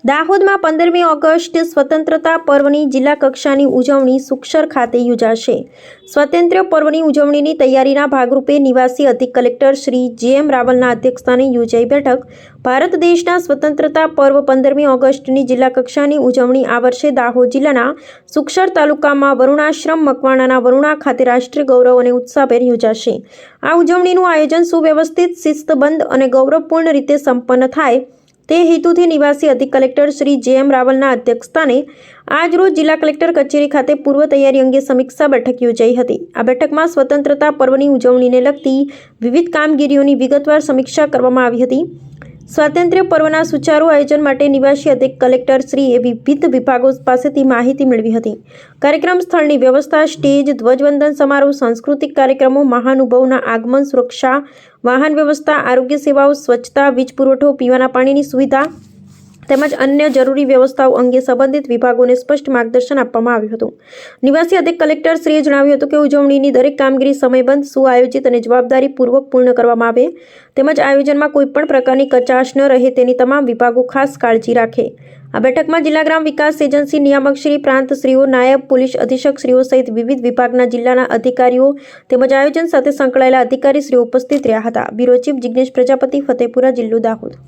દાહોદમાં 15મી ઓગસ્ટ સ્વતંત્રતા પર્વની જિલ્લા કક્ષાની ઉજવણી સુખસર ખાતે યોજાશે। સ્વાતંત્ર્ય પર્વની ઉજવણીની તૈયારીના ભાગરૂપે નિવાસી અધિક કલેક્ટર શ્રી જે.એમ. રાવલના અધ્યક્ષસ્થાને યોજાઈ બેઠક। ભારત દેશના સ્વતંત્રતા પર્વ 15મી ઓગસ્ટની જિલ્લા કક્ષાની ઉજવણી આ વર્ષે દાહોદ જિલ્લાના સુખસર તાલુકામાં વરુણાશ્રમ મકવાણાના વરુણા ખાતે રાષ્ટ્રીય ગૌરવ અને ઉત્સાહભેર યોજાશે। આ ઉજવણીનું આયોજન સુવ્યવસ્થિત, શિસ્તબદ્ધ અને ગૌરવપૂર્ણ રીતે સંપન્ન થાય તે હેતુથી નિવાસી અધિક કલેક્ટર શ્રી જે.એમ. રાવલના અધ્યક્ષસ્થાને આજરોજ જિલ્લા કલેક્ટર કચેરી ખાતે પૂર્વ તૈયારી અંગે સમીક્ષા બેઠક યોજાઈ હતી। આ બેઠકમાં સ્વતંત્રતા પર્વની ઉજવણીને લગતી વિવિધ કામગીરીઓની વિગતવાર સમીક્ષા કરવામાં આવી હતી। સ્વાતંત્ર્ય પર્વના સુચારુ આયોજન માટે નિવાસી અધિક કલેક્ટર શ્રીએ વિવિધ વિભાગો પાસેથી માહિતી મેળવી હતી। કાર્યક્રમ સ્થળની વ્યવસ્થા, સ્ટેજ, ધ્વજવંદન સમારોહ, સાંસ્કૃતિક કાર્યક્રમો, મહાનુભાવોના આગમન, સુરક્ષા, વાહન વ્યવસ્થા, આરોગ્ય સેવાઓ, સ્વચ્છતા, વીજ પુરવઠો, પીવાના પાણીની સુવિધા તેમજ અન્ય જરૂરી વ્યવસ્થાઓ અંગે સંબંધિત વિભાગોને સ્પષ્ટ માર્ગદર્શન આપવામાં આવ્યું હતું। નિવાસી અધિક કલેક્ટર શ્રીએ જણાવ્યું હતું કે ઉજવણીની દરેક કામગીરી સમયબદ્ધ, સુઆયોજિત અને જવાબદારીપૂર્વક પૂર્ણ કરવામાં આવે તેમજ આયોજનમાં કોઈપણ પ્રકારની કચાશ ન રહે તેની તમામ વિભાગો ખાસ કાળજી રાખે। આ બેઠકમાં જિલ્લા ગ્રામ વિકાસ એજન્સી નિયામક શ્રી, પ્રાંત શ્રીઓ, નાયબ પોલીસ અધિક્ષક શ્રીઓ સહિત વિવિધ વિભાગના જિલ્લાના અધિકારીઓ તેમજ આયોજન સાથે સંકળાયેલા અધિકારી શ્રીઓ ઉપસ્થિત રહ્યા હતા। બ્યુરો ચીફ જિગ્નેશ પ્રજાપતિ, ફતેપુરા, જિલ્લો દાહોદ।